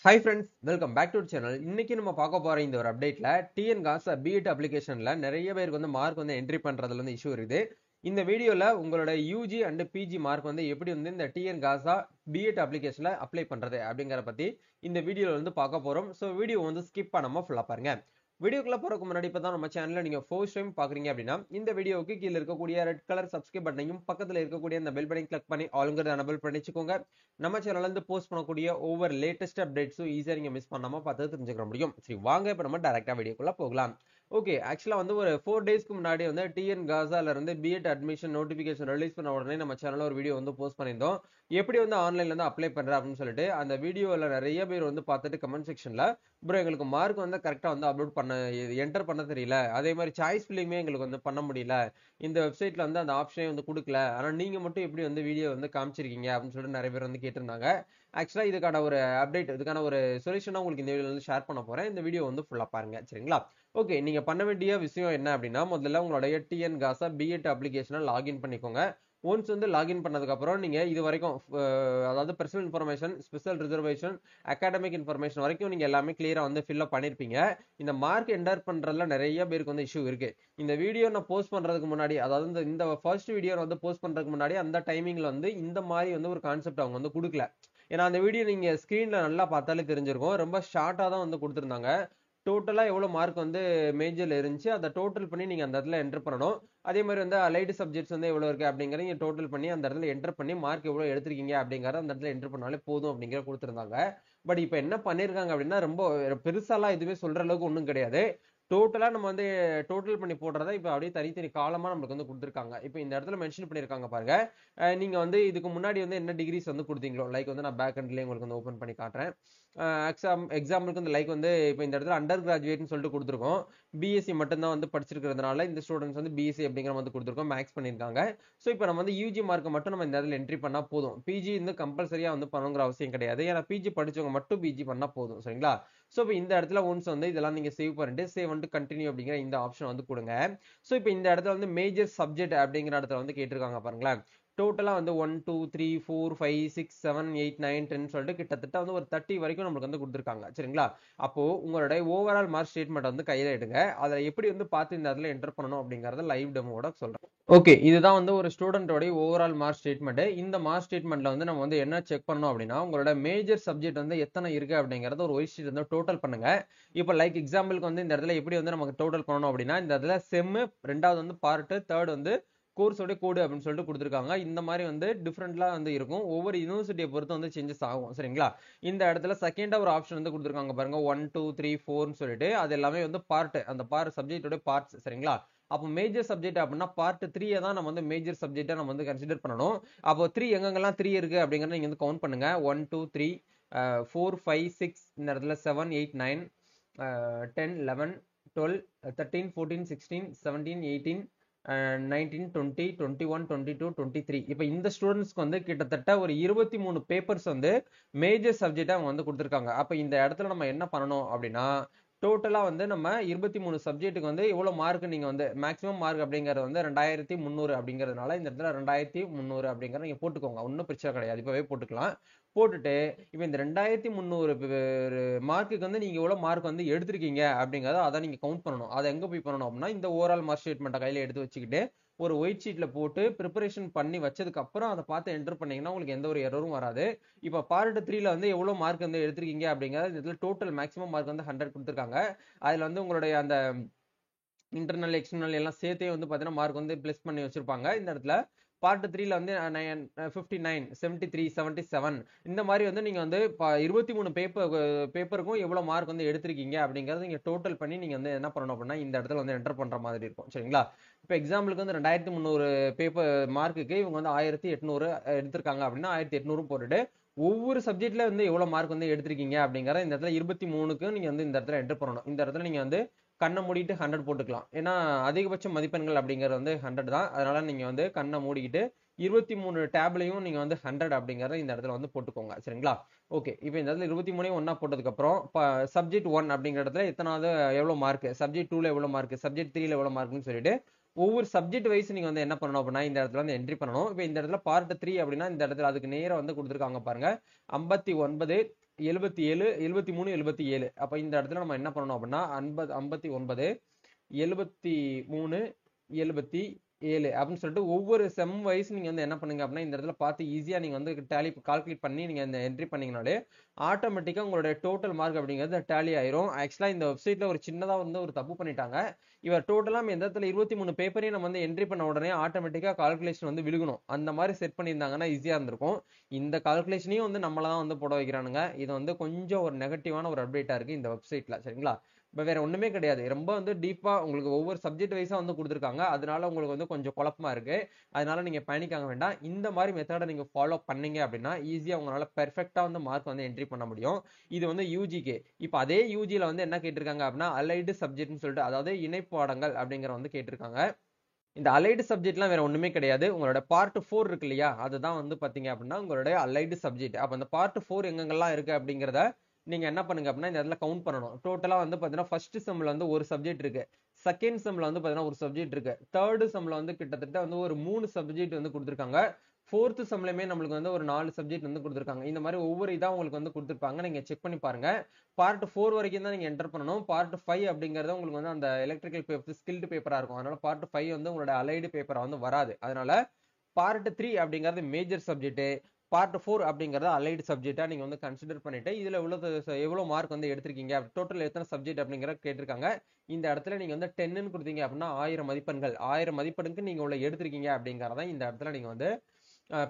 Hi friends, welcome back to the channel. இன்னைக்கு நம்ம பார்க்க போற இந்த ஒரு அப்டேட்ல டிஎன் காசா பிஎட் அப்ளிகேஷன்ல நிறைய பேருக்கு வந்து மார்க் வந்து என்ட்ரி பண்றதுல வந்து இஷ்யூ இருக்குது. இந்த வீடியோல உங்களோட யூஜி அண்ட் பிஜி மார்க் வந்து எப்படி வந்து இந்த டிஎன் காசா பிஎட் அப்ளிகேஷன்ல அப்ளை பண்றது அப்படிங்கற பத்தி இந்த வீடியோல வந்து பார்க்க போறோம். சோ வீடியோ வந்து ஸ்கிப் பண்ணாம ஃபுல்லா பாருங்க. வீடியோக்குள்ள போறதுக்கு முன்னாடி இப்பதான் நம்ம சேனல்ல நீங்க ஃபர்ஸ்ட் டைம் பாக்குறீங்க அப்படின்னா இந்த வீடியோவுக்கு கீழ இருக்கக்கூடிய ரெட் கலர் சப்ஸ்கிரைப் பட்டனையும் பக்கத்துல இருக்கக்கூடிய இந்த பெல் பட்டனையும் கிளிக் பண்ணி ஆல்ங்கிறத எனேபிள் பண்ணிச்சுக்கோங்க. நம்ம சேனல்ல இருந்து போஸ்ட் பண்ணக்கூடிய ஒவ்வொரு லேட்டஸ்ட் அப்டேட்ஸும் ஈஸியா நீங்க மிஸ் பண்ணாம பார்த்து தெரிஞ்சுக்க முடியும். சரி வாங்க இப்ப நம்ம டைரக்டா வீடியோக்குள்ள போகலாம். ஓகே, ஆக்சுவலா வந்து ஒரு 4 டேஸ்க்கு முன்னாடி வந்து டிஎன் காசால இருந்து பிஎட் அட்மிஷன் நோட்டிபிகேஷன் ரிலீஸ் பண்ண உடனே நம்ம சேனல்ல ஒரு வீடியோ வந்து போஸ்ட் பண்ணியிருந்தோம். எப்படி வந்து ஆன்லைன்ல இருந்து அப்ளை பண்ற அப்படின்னு சொல்லிட்டு அந்த வீடியோல நிறைய பேர் வந்து பார்த்துட்டு கமெண்ட் செக்ஷன்ல ப்ரோ எங்களுக்கு மார்க் வந்து கரெக்டா வந்து அப்லோட் பண்ண என்டர் பண்ண தெரியல, அதே மாதிரி சாய்ஸ் ஃபில்லிங்குமே எங்களுக்கு வந்து பண்ண முடியல, இந்த வெப்சைட்ல வந்து அந்த ஆப்ஷனே வந்து கொடுக்கல, ஆனா நீங்க மட்டும் எப்படி வந்து வீடியோ வந்து காமிச்சிருக்கீங்க அப்படின்னு சொல்லிட்டு நிறைய பேர் வந்து கேட்டிருந்தாங்க. ஆக்சுவலா இதுக்கான ஒரு அப்டேட், இதுக்கான ஒரு சொல்யூஷனா உங்களுக்கு இந்த வீடியோல வந்து ஷேர் பண்ண போறேன். இந்த வீடியோ வந்து ஃபுல்லா பாருங்க சரிங்களா. ஓகே, நீங்க பண்ண வேண்டிய விஷயம் என்ன அப்படின்னா முதல்ல உங்களுடைய டிஎன் காசா பிஎட் அப்ளிகேஷனை லாகின் பண்ணிக்கோங்க. ஒன்ஸ் வந்து லாகின் பண்ணதுக்கு அப்புறம் நீங்க இது வரைக்கும் அதாவது personal information, special reservation, academic information வரைக்கும் நீங்க எல்லாமே கிளியரா வந்து ஃபில் அப் பண்ணிருப்பீங்க. இந்த மார்க் என்டர் பண்றதுல நிறைய பேருக்கு வந்து இஷ்யூ இருக்கு. இந்த வீடியோ நான் போஸ்ட் பண்றதுக்கு முன்னாடி, அதாவது இந்த ஃபர்ஸ்ட் வீடியோ வந்து போஸ்ட் பண்றதுக்கு முன்னாடி அந்த டைமிங்ல வந்து இந்த மாதிரி வந்து ஒரு கான்செப்ட் அவங்க வந்து கொடுக்கல. ஏன்னா அந்த வீடியோ நீங்க ஸ்கிரீன்ல நல்லா பார்த்தாலே தெரிஞ்சிருக்கும், ரொம்ப ஷார்ட்டா தான் வந்து கொடுத்துருந்தாங்க. டோட்டலா எவ்வளவு மார்க் வந்து மேஜர்ல இருந்துச்சு அதை டோட்டல் பண்ணி நீங்க அந்த இடத்துல என்டர் பண்ணணும். அதே மாதிரி வந்து அலைடு சப்ஜெக்ட்ஸ் வந்து எவ்வளவு இருக்கு அப்படிங்கறத நீங்க டோட்டல் பண்ணி அந்த இடத்துல என்டர் பண்ணி மார்க் எவ்வளவு எடுத்திருக்கீங்க அப்படிங்கறத அந்த இடத்துல என்டர் பண்ணாலே போதும் அப்படிங்கிற கொடுத்திருந்தாங்க. பட் இப்போ என்ன பண்ணிருக்காங்க அப்படின்னா ரொம்ப பெருசாலாம் எதுவுமே சொல்ற அளவுக்கு ஒன்றும் கிடையாது. டோட்டலா நம்ம வந்து டோட்டல் பண்ணி போடுறதா இப்போ அப்படியே தனித்தனி காலமா நம்மளுக்கு வந்து கொடுத்துருக்காங்க. இப்போ இந்த இடத்துல மென்ஷன் பண்ணிருக்காங்க பாருங்க. நீங்க வந்து இதுக்கு முன்னாடி வந்து என்ன டிகிரிஸ் வந்து கொடுத்தீங்களோ, லைக் வந்து நான் பேக் அண்ட்லயே உங்களுக்கு வந்து ஓபன் பண்ணி காட்டுறேன். எக்ஸாம்பிளுக்கு இந்த லைக் வந்து இப்போ இந்த இடத்துல அண்டர் கிராஜுவேட்னு சொல்லிட்டு கொடுத்துருக்கோம். பிஎஸ்சி மட்டும்தான் வந்து படிச்சிருக்கிறதுனால இந்த ஸ்டூடெண்ட்ஸ் வந்து பிஎஸ்சி அப்படிங்கிற வந்து கொடுத்துருக்கோம், மேக்ஸ் பண்ணியிருக்காங்க. ஸோ இப்போ நம்ம வந்து யூஜி மார்க்கை மட்டும் நம்ம இந்த இடத்துல என்ட்ரி பண்ணா போதும். பிஜி வந்து கம்பல்சரியா வந்து பண்ணணுங்கிற அவசியம் கிடையாது. ஏன்னா பிஜி படிச்சவங்க மட்டும் பிஜி பண்ணா போதும் சரிங்களா. ஸோ இப்போ இந்த இடத்துல ஒன்ஸ் வந்து இதெல்லாம் நீங்க சேவ் பண்ணிட்டு சேவ் வந்து கண்டினியூ அப்படிங்கிற இந்த ஆப்ஷன் வந்து கொடுங்க. ஸோ இப்போ இந்த இடத்துல வந்து மேஜர் சப்ஜெக்ட் அப்படிங்கிற இடத்துல வந்து கேட்டிருக்காங்க பாருங்களேன். டோட்டலா வந்து 1 2 3 4 5 6 7 8 9 10 சொல்லிட்டு கிட்டத்தட்ட வந்து ஒரு 30 வரைக்கும் நம்மளுக்கு வந்து கொடுத்துருக்காங்க சரிங்களா. அப்போ உங்களுடைய ஓவரால் மார்க் ஸ்டேட்மெண்ட் வந்து கையில எடுங்க. அதை எப்படி வந்து பார்த்து இந்த இடத்துல என்டர் பண்ணணும் அப்படிங்கறத லைவ் டெமோட சொல்றேன். ஓகே, இதுதான் வந்து ஒரு ஸ்டூடெண்டோட ஓவரால் மார்க் ஸ்டேட்மெண்ட். இந்த மார்க் ஸ்டேட்மெண்ட்ல வந்து நம்ம வந்து என்ன செக் பண்ணணும் அப்படின்னா உங்களோட மேஜர் சப்ஜெக்ட் வந்து எத்தனை இருக்கு அப்படிங்கறத ஒரு ஒயிட் ஷீட் வந்து டோட்டல் பண்ணுங்க. இப்போ லைக் எக்ஸாம்பிளுக்கு வந்து இந்த இடத்துல எப்படி வந்து நமக்கு டோட்டல் பண்ணணும் அப்படின்னா இந்த இடத்துல செம், ரெண்டாவது வந்து பார்ட், தேர்ட் வந்து கோர்ஸோட கோடு அப்படின்னு சொல்லிட்டு கொடுத்துருக்காங்க. இந்த மாதிரி வந்து டிஃப்ரெண்ட்லா வந்து இருக்கும். ஒவ்வொரு யூனிவர்சிட்டியை பொறுத்து வந்து சேஞ்சஸ் ஆகும் சரிங்களா. இந்த இடத்துல செகண்டா ஒரு ஆப்ஷன் வந்து கொடுத்துருக்காங்க பாருங்க, 1 2 3 4 சொல்லிட்டு அது எல்லாமே வந்து பார்ட், அந்த பார்ட் சப்ஜெக்டோட பார்ட்ஸ் சரிங்களா. அப்போ மேஜர் சப்ஜெக்ட் அப்படின்னா பார்ட் 3 தான் நம்ம வந்து மேஜர் சப்ஜெக்டா நம்ம வந்து கன்சிடர் பண்ணணும். அப்போ 3 எங்கெங்கெல்லாம் 3 இருக்கு அப்படிங்கறத நீங்க வந்து கவுண்ட் பண்ணுங்க. 1 2 3 4 5 6, இந்த இடத்துல 7 8 9 10 11 12 13 14 16 17 18 19 20 21 22 23. இப்போ இந்த ஸ்டூடெண்ட்ஸ்க்கு வந்து கிட்டத்தட்ட ஒரு 23 பேப்பர்ஸ் வந்து மேஜர் சப்ஜெக்டா அவங்க வந்து கொடுத்துருக்காங்க. அப்ப இந்த இடத்துல நம்ம என்ன பண்ணணும் அப்படின்னா டோட்டலா வந்து நம்ம 23 சப்ஜெக்ட்டுக்கு வந்து எவ்வளவு மார்க் நீங்க வந்து மேக்ஸிமம் மார்க் அப்படிங்கறது வந்து 2300 அப்படிங்கறதுனால இந்த இடத்துல 2300 அப்படிங்கறத நீங்க போட்டுக்கோங்க, ஒன்னும் பிரச்சனை கிடையாது, இப்பவே போட்டுக்கலாம். போட்டுட்டு இப்போ இந்த 2300 மார்க்குக்கு வந்து நீங்க எவ்வளவு மார்க் வந்து எடுத்திருக்கீங்க அப்படிங்கறத அதை நீங்க கவுண்ட் பண்ணணும். அதை எங்க போய் பண்ணணும் அப்படின்னா இந்த ஓவரால் மார்க் ஸ்டேட்மெண்ட் கையில எடுத்து வச்சுக்கிட்டு ஒரு ஒயிட் ஷீட்ல போட்டு ப்ரிப்பரேஷன் பண்ணி வச்சதுக்கு அப்புறம் அதை பார்த்து என்டர் பண்ணீங்கன்னா உங்களுக்கு எந்த ஒரு எரரும் வராது. இப்போ பார்ட் 3ல வந்து எவ்வளவு மார்க் வந்து எடுத்திருக்கீங்க அப்படிங்கறது இதுல டோட்டல் மேக்ஸிமம் மார்க் வந்து 100 கொடுத்துருக்காங்க. அதுல வந்து உங்களுடைய அந்த இன்டர்னல் எக்ஸ்டர்னல் எல்லாம் சேர்த்தே வந்து பாத்தீங்கன்னா மார்க் வந்து பிளஸ் பண்ணி வச்சிருப்பாங்க. இந்த இடத்துல பார்ட் 3ல வந்து 59 73 77 இந்த மாதிரி வந்து நீங்க வந்து 23 பேப்பருக்கும் எவ்வளவு மார்க் வந்து எடுத்திருக்கீங்க அப்படிங்கறது நீங்க டோட்டல் பண்ணி நீங்க வந்து என்ன பண்ணணும் அப்படின்னா இந்த இடத்துல வந்து என்டர் பண்ற மாதிரி இருக்கும் சரிங்களா. இப்போ எக்ஸாம்பிளுக்கு வந்து 2300 பேப்பர் மார்க்குக்கு இவங்க வந்து 1800 எடுத்திருக்காங்க அப்படின்னா 1800 போட்டுட்டு ஒவ்வொரு சப்ஜெக்ட்ல வந்து எவ்வளவு மார்க் வந்து எடுத்திருக்கீங்க அப்படிங்கறத இந்த இடத்துல 23க்கு நீங்க வந்து இந்த இடத்துல என்டர் பண்ணணும். இந்த இடத்துல நீங்க வந்து கண்ணை மூடிட்டு 100 போட்டுக்கலாம். ஏன்னா அதிகபட்ச மதிப்பெண்கள் அப்படிங்கிறது வந்து 100 தான். அதனால நீங்க வந்து கண்ணை மூடிக்கிட்டு 23 டேப்லையும் நீங்க வந்து 100 அப்படிங்கறத இந்த இடத்துல வந்து போட்டுக்கோங்க சரிங்களா. ஓகே, இப்போ இந்த இடத்துல 23 ஒன்னா போட்டதுக்கு அப்புறம் சப்ஜெக்ட் 1 அப்படிங்கிற இடத்துல எத்தனாவது எவ்வளவு மார்க், சப்ஜெக்ட் 2ல எவ்வளவு மார்க், சப்ஜெக்ட் 3ல எவ்வளவு மார்க்னு சொல்லிட்டு ஒவ்வொரு சப்ஜெக்ட் வைஸ் நீங்க வந்து என்ன பண்ணணும் அப்படின்னா இந்த இடத்துல வந்து என்ட்ரி பண்ணணும். இப்போ இந்த இடத்துல பார்ட் 3 அப்படின்னா இந்த இடத்துல அதுக்கு நேரம் வந்து கொடுத்துருக்காங்க பாருங்க 59 77 73 77. அப்ப இந்த இடத்துல நம்ம என்ன பண்ணணும் அப்படின்னா 59 73 77 அப்படின்னு சொல்லிட்டு ஒவ்வொரு செம் வைஸ் நீங்க வந்து என்ன பண்ணுங்க அப்படின்னா இந்த இடத்துல பார்த்து ஈஸியா நீங்க வந்து டேலி கால்குலேட் பண்ணி நீங்க இந்த என்ட்ரி பண்ணீங்கனாலே ஆட்டோமேட்டிக்கா உங்களுடைய டோட்டல் மார்க் அப்படிங்கிறது டேலி ஆயிரும். ஆக்சுவலா இந்த வெப்சைட்ல ஒரு சின்னதா வந்து ஒரு தப்பு பண்ணிட்டாங்க. இவர் டோட்டலா எந்த இடத்துல 23 பேப்பரையும் நம்ம வந்து என்ட்ரி பண்ண உடனே ஆட்டோமேட்டிக்கா கால்குலேஷன் வந்து விழுகணும். அந்த மாதிரி செட் பண்ணியிருந்தாங்கன்னா ஈஸியா இருந்திருக்கும். இந்த கால்குலேஷனையும் வந்து நம்மள தான் வந்து போட வைக்கிறானுங்க. இது வந்து கொஞ்சம் ஒரு நெகட்டிவான ஒரு அப்டேட்டா இருக்கு இந்த வெப்சைட்ல. சரிங்களா? இப்போ வேற ஒண்ணுமே கிடையாது. ரொம்ப வந்து டீப்பா உங்களுக்கு ஒவ்வொரு சப்ஜெக்ட் வைஸா வந்து கொடுத்துருக்காங்க. அதனால உங்களுக்கு வந்து கொஞ்சம் குழப்பமா இருக்கு. அதனால நீங்க பேனிக் ஆக வேண்டாம். இந்த மாதிரி மெத்தடை நீங்க ஃபாலோ பண்ணீங்க அப்படின்னா ஈஸியா உங்களால பெர்ஃபெக்ட்டா வந்து மார்க் வந்து என்ட்ரி பண்ண முடியும். இது வந்து யூஜிக்கு. இப்போ அதே யூஜில வந்து என்ன கேட்டிருக்காங்க அப்படின்னா அலைடு சப்ஜெக்ட்னு சொல்லிட்டு, அதாவது இணைப்பாடங்கள் அப்படிங்கிற வந்து கேட்டிருக்காங்க. இந்த அலைடு சப்ஜெக்ட்லாம் வேற ஒண்ணுமே கிடையாது. உங்களோட பார்ட் 4 இருக்கு இல்லையா, அதுதான் வந்து பாத்தீங்க அப்படின்னா உங்களுடைய அலைடு சப்ஜெக்ட். அப்ப அந்த பார்ட் 4 எங்கெங்கெல்லாம் இருக்கு அப்படிங்கிறத நீங்க என்ன பண்ணுங்க அப்படின்னா இந்த இடத்துல கவுண்ட் பண்ணணும். டோட்டலா வந்து பாத்தீங்கன்னா ஃபர்ஸ்ட் செம்ல வந்து ஒரு சப்ஜெக்ட் இருக்கு, செகண்ட் செம்ல வந்து பாத்தீங்கன்னா ஒரு சப்ஜெக்ட் இருக்கு, தேர்ட் செம்ல வந்து கிட்டத்தட்ட வந்து ஒரு 3 சப்ஜெக்ட் வந்து கொடுத்துருக்காங்க, ஃபோர்த் செம்லயுமே நம்மளுக்கு வந்து ஒரு 4 சப்ஜெக்ட் வந்து கொடுத்துருக்காங்க. இந்த மாதிரி ஒவ்வொரு இதா உங்களுக்கு வந்து கொடுத்துருப்பாங்க. நீங்க செக் பண்ணி பாருங்க. பார்ட் 4 வரைக்கும் தான் நீங்க என்டர் பண்ணணும். பார்ட் 5 அப்படிங்கறது உங்களுக்கு வந்து அந்த எலக்ட்ரிக்கல் பேப்பர் ஸ்கில்டு பேப்பரா இருக்கும். அதனால பார்ட் 5 வந்து உங்களோட அலைடு பேப்பரா வந்து வராது. அதனால பார்ட் 3 அப்படிங்கிறது மேஜர் சப்ஜெக்ட், பார்ட் 4 அப்படிங்கறது அலைடு சப்ஜெக்டா நீங்க வந்து கன்சிடர் பண்ணிட்டு இதுல எவ்வளவு மார்க் வந்து எடுத்திருக்கீங்க, டோட்டல் எத்தனை சப்ஜெக்ட் அப்படிங்கறத கேட்டிருக்காங்க. இந்த இடத்துல நீங்க வந்து 10ன்னு கொடுத்தீங்க அப்படின்னா 1000 மதிப்பெண்கள், 1000 மதிப்பெண்ணுக்கு நீங்க உள்ள எடுத்திருக்கீங்க அப்படிங்கறத இந்த இடத்துல நீங்க வந்து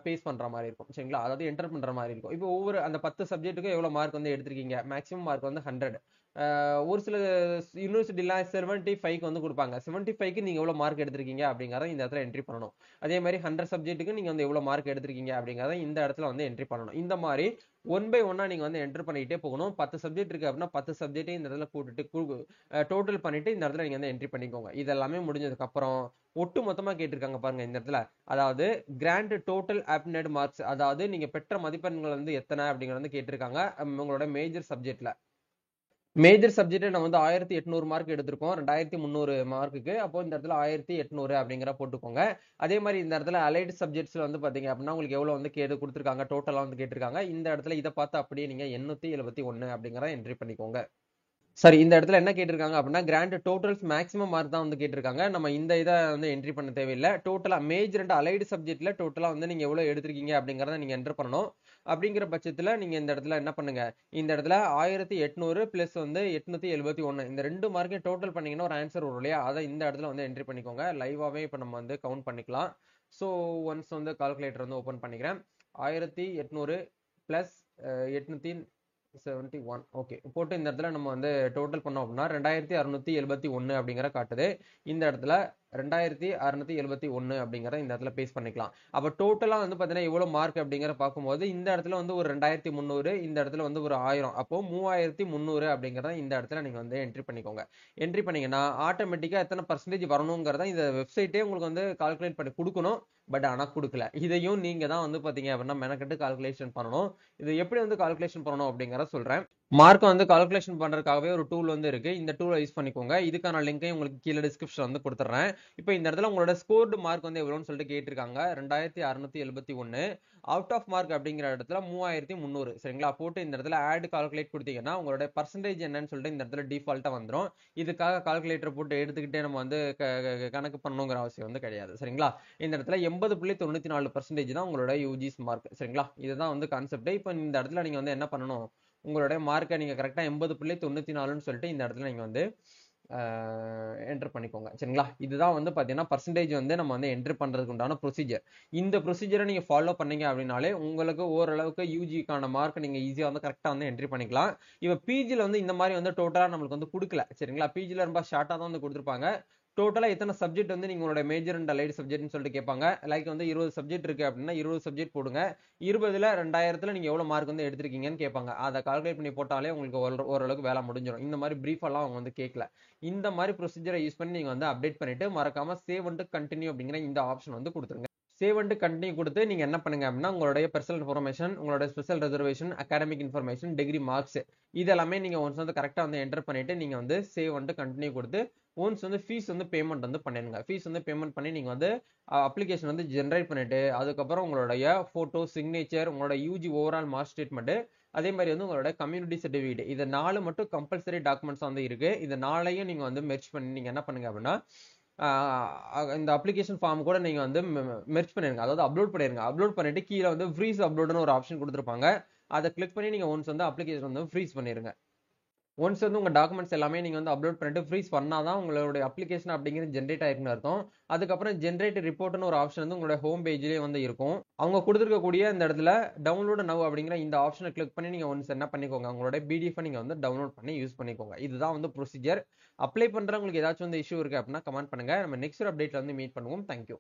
பேஸ் பண்ற மாதிரி இருக்கும். சரிங்களா? அதாவது என்டர் பண்ற மாதிரி இருக்கும். இப்போ ஒவ்வொரு அந்த 10 சப்ஜெக்ட்டுக்கும் எவ்வளவு மார்க் வந்து எடுத்திருக்கீங்க, மேக்ஸிமம் மார்க் வந்து 100. ஒரு சில யூனிவர்சிட்டில 75க்கு வந்து கொடுப்பாங்க. 75க்கு நீங்க எவ்வளவு மார்க் எடுத்திருக்கீங்க அப்படிங்கறத இந்த இடத்துல என்ட்ரி பண்ணணும். அதே மாதிரி 100 சப்ஜெக்ட்டுக்கு நீங்க வந்து எவ்வளவு மார்க் எடுத்திருக்கீங்க அப்படிங்கறத இந்த இடத்துல வந்து என்ட்ரி பண்ணணும். இந்த மாதிரி ஒன் பை ஒன்னா நீங்க வந்து என்டர் பண்ணிட்டே போகணும். 10 சப்ஜெக்ட் இருக்கு அப்படின்னா 10 சப்ஜெக்டையும் இந்த இடத்துல கூட்டிட்டு டோட்டல் பண்ணிட்டு இந்த இடத்துல நீங்க வந்து என்ட்ரி பண்ணிக்கோங்க. இதெல்லாமே முடிஞ்சதுக்கு அப்புறம் ஒட்டு மொத்தமா கேட்டிருக்காங்க பாருங்க இந்த இடத்துல. அதாவது கிராண்ட் டோட்டல் ஆப்டிடியூட் மார்க்ஸ், அதாவது நீங்க பெற்ற மதிப்பெண்கள் வந்து எத்தனை அப்படிங்கறது வந்து கேட்டிருக்காங்க உங்களோட மேஜர் சப்ஜெக்ட்ல. மேஜர் சப்ஜெக்ட் நம்ம வந்து 1800 மார்க் எடுத்திருக்கோம் 2300 மார்க்குக்கு. அப்போ இந்த இடத்துல 1800 அப்படிங்கிற போட்டுக்கோங்க. அதே மாதிரி இந்த இடத்துல அலைடு சப்ஜெக்ட்ஸ்ல வந்து பாத்தீங்க அப்படின்னா உங்களுக்கு எவ்வளவு வந்து கொடுத்துருக்காங்க, டோட்டலா வந்து கேட்டிருக்காங்க. இந்த இடத்துல இதை பார்த்து அப்படியே நீங்க 871 அப்படிங்கிற என்ட்ரி பண்ணிக்கோங்க. சரி, இந்த இடத்துல என்ன கேட்டிருக்காங்க அப்படின்னா கிராண்ட் டோட்டல்ஸ் மேக்ஸிமம் மார்க் தான் வந்து கேட்டிருக்காங்க. நம்ம இந்த இதை வந்து என்ட்ரி பண்ண தேவையில்லை. டோட்டலா மேஜர் அண்ட் அலைடு சப்ஜெக்ட்ல டோட்டலா வந்து நீங்க எவ்வளவு எடுத்திருக்கீங்க அப்படிங்கறத நீங்க என்டர் பண்ணணும். அப்படிங்கிற பட்சத்துல நீங்க இந்த இடத்துல என்ன பண்ணுங்க, இந்த இடத்துல 1800 பிளஸ் வந்து 871 இந்த 2 மார்க்கையும் டோட்டல் பண்ணீங்கன்னா ஒரு ஆன்சர் வரும் இல்லையா, அதை இந்த இடத்துல வந்து என்ட்ரி பண்ணிக்கோங்க. லைவாவே இப்ப நம்ம வந்து கவுண்ட் பண்ணிக்கலாம். ஸோ ஒன்ஸ் வந்து கால்குலேட்டர் வந்து ஓபன் பண்ணிக்கிறேன். 1800 பிளஸ் 871 ஓகே போட்டு இந்த இடத்துல நம்ம வந்து டோட்டல் பண்ணோம் அப்படின்னா 2671 அப்படிங்கிற காட்டுது. இந்த இடத்துல 2671 அப்படிங்கிற இந்த இடத்துல பேஸ் பண்ணிக்கலாம். அப்ப டோட்டலா வந்து பாத்தீங்கன்னா எவ்வளவு மார்க் அப்படிங்கிற பார்க்கும்போது இந்த இடத்துல வந்து ஒரு 2300, இந்த இடத்துல வந்து ஒரு 1000, அப்போ 3300 அப்படிங்கறத இந்த இடத்துல நீங்க வந்து என்ட்ரி பண்ணிக்கோங்க. என்ட்ரி பண்ணீங்கன்னா ஆட்டோமேட்டிக்கா எத்தனை பர்சன்டேஜ் வரணுங்கிறத இந்த வெப்சைட்டே உங்களுக்கு வந்து கால்குலேட் பண்ணி கொடுக்கணும். பட் ஆனா கொடுக்கல. இதையும் நீங்க தான் வந்து பாத்தீங்க அப்படின்னா மெனக்கெட்டு கால்குலேஷன் பண்ணணும். இது எப்படி வந்து கால்குலேஷன் பண்ணணும் அப்படிங்கறத சொல்றேன். மார்க் வந்து கால்குலேஷன் பண்றதுக்காகவே ஒரு டூல் வந்து இருக்கு. இந்த டூலை யூஸ் பண்ணிக்கோங்க. இதுக்கான லிங்கையும் உங்களுக்கு கீழே டிஸ்கிரிப்ஷன் வந்து கொடுத்துறேன். இப்போ இந்த இடத்துல உங்களோட ஸ்கோர்டு மார்க் வந்து எவ்வளவுன்னு சொல்லிட்டு கேட்டிருக்காங்க. 2671. அவுட் ஆஃப் மார்க் அப்படிங்கிற இடத்துல 3300. சரிங்களா? போட்டு இந்த இடத்துல ஆட் கால்குலேட் கொடுத்தீங்கன்னா உங்களோட பர்சன்டேஜ் என்னன்னு சொல்லிட்டு இந்த இடத்துல டிஃபால்ட்டா வந்துடும். இதுக்காக கால்குலேட்டர் போட்டு எடுத்துக்கிட்டே நம்ம வந்து கணக்கு பண்ணணுங்கிற அவசியம் வந்து கிடையாது. சரிங்களா? இந்த இடத்துல 80.94% தான் உங்களோட யூஜிஸ் மார்க். சரிங்களா? இதுதான் வந்து கான்செப்ட். இப்போ இந்த இடத்துல நீங்க வந்து என்ன பண்ணணும், உங்களுடைய மார்க்கை நீங்க கரெக்டா 80.94ன்னு சொல்லிட்டு இந்த இடத்துல நீங்க வந்து என்டர் பண்ணிக்கோங்க. சரிங்களா? இதுதான் வந்து பாத்தீங்கன்னா பர்சன்டேஜ் வந்து நம்ம வந்து என்டர் பண்றதுக்கு உண்டான ப்ரொசீஜர். இந்த ப்ரொசீஜரை நீங்க ஃபாலோ பண்ணீங்க அப்படின்னாலே உங்களுக்கு ஓரளவுக்கு யூஜிக்கான மார்க் நீங்க ஈஸியா வந்து கரெக்டா வந்து என்ட்ரி பண்ணிக்கலாம். இப்ப பிஜில வந்து இந்த மாதிரி வந்து டோட்டலா நம்மளுக்கு வந்து கொடுக்கல. சரிங்களா? பிஜில ரொம்ப ஷார்ட்டா தான் வந்து கொடுத்துருப்பாங்க. டோட்டலா எத்தனை சப்ஜெக்ட் வந்து நீங்க உங்களோட மேஜர் அண்ட் அலைடு சப்ஜெக்ட்னு சொல்லிட்டு கேட்பாங்க. லைக் வந்து 20 சப்ஜெக்ட் இருக்கு அப்படின்னா 20 சப்ஜெக்ட் போடுங்க. 20ல 2000ல நீங்க எவ்வளவு மார்க் வந்து எடுத்திருக்கீங்கன்னு கேட்பாங்க. அதை கால்குலேட் பண்ணி போட்டாலே உங்களுக்கு ஓரளவுக்கு வேலை முடிஞ்சிடும். இந்த மாதிரி பிரீஃப் எல்லாம் அவங்க வந்து கேட்கல. இந்த மாதிரி ப்ரொசீஜரை யூஸ் பண்ணி நீங்க வந்து அப்டேட் பண்ணிட்டு மறக்காம சேவ் அண்ட் கண்டினியூ அப்படிங்கிற இந்த ஆப்ஷன் வந்து கொடுத்துருங்க. சேவ் அண்ட் கண்டினியூ கொடுத்து நீங்க என்ன பண்ணுங்க அப்படின்னா உங்களுடைய பர்சனல் இன்ஃபர்மேஷன், உங்களோட special reservation, academic information, degree marks இதெல்லாமே நீங்க ஒன்ஸ் வந்து கரெக்டா வந்து என்டர் பண்ணிட்டு நீங்க வந்து சேவ் அண்ட் கண்டினியூ கொடுத்து ஒன்ஸ் வந்து ஃபீஸ் வந்து பேமெண்ட் வந்து பண்ணிடுங்க. ஃபீஸ் வந்து பேமெண்ட் பண்ணி நீங்க வந்து அப்ளிகேஷன் வந்து ஜென்ரேட் பண்ணிட்டு அதுக்கப்புறம் உங்களுடைய போட்டோ, சிக்னேச்சர், உங்களோட யூஜி ஓவரால் மார்க் ஸ்டேட்மெண்ட், அதே மாதிரி வந்து உங்களோட கம்யூனிட்டி சர்டிஃபிகேட், இது 4 மட்டும் கம்பல்சரி டாக்குமெண்ட்ஸ் வந்து இருக்கு. இந்த 4ஐயும் நீங்க வந்து மெர்ஜ் பண்ணி நீங்க என்ன பண்ணுங்க அப்படின்னா இந்த அப்ளிகேஷன் ஃபார்ம் கூட நீங்க வந்து மெர்ஜ் பண்ணிருங்க, அதாவது அப்லோட் பண்ணிருங்க. அப்லோட் பண்ணிட்டு கீழே வந்து ஃப்ரீஸ் அப்லோட்னு ஒரு ஆப்ஷன் கொடுத்துருப்பாங்க. அதை கிளிக் பண்ணி நீங்க ஒன்ஸ் வந்து அப்ளிகேஷன் வந்து ஃப்ரீஸ் பண்ணிருங்க. ஒன்ஸ் வந்து உங்க டாக்குமெண்ட்ஸ் எல்லாமே நீங்க வந்து அப்லோட் பண்ணிட்டு ஃப்ரீஸ் பண்ணாதான் உங்களுடைய அப்ளிகேஷன் அப்படிங்கிறது ஜென்ரேட் ஆயிருக்குன்னு அர்த்தம். அதுக்கப்புறம் ஜென்ரேட் ரிப்போர்ட்னு ஒரு ஆப்ஷன் வந்து உங்களுடைய ஹோம் பேஜ்லயே வந்து இருக்கும். அவங்க கொடுத்துருக்கக்கூடிய இந்த இடத்துல டவுன்லோட் நவ் அப்படிங்கிற இந்த ஆப்ஷனை கிளிக் பண்ணி நீங்க ஒன்ஸ் என்ன பண்ணிக்கோங்க, உங்களோட பிடிஎஃப் நீங்க வந்து டவுன்லோட் பண்ணி யூஸ் பண்ணிக்கோங்க. இதுதான் வந்து ப்ரொசீஜர். அப்ளை பண்றவங்களுக்கு ஏதாச்சும் வந்து இஷ்யூ இருக்கு அப்படின்னா கமெண்ட் பண்ணுங்க. நம்ம நெக்ஸ்ட் அப்டேட்ல வந்து மீட் பண்ணுவோம். தேங்க்யூ.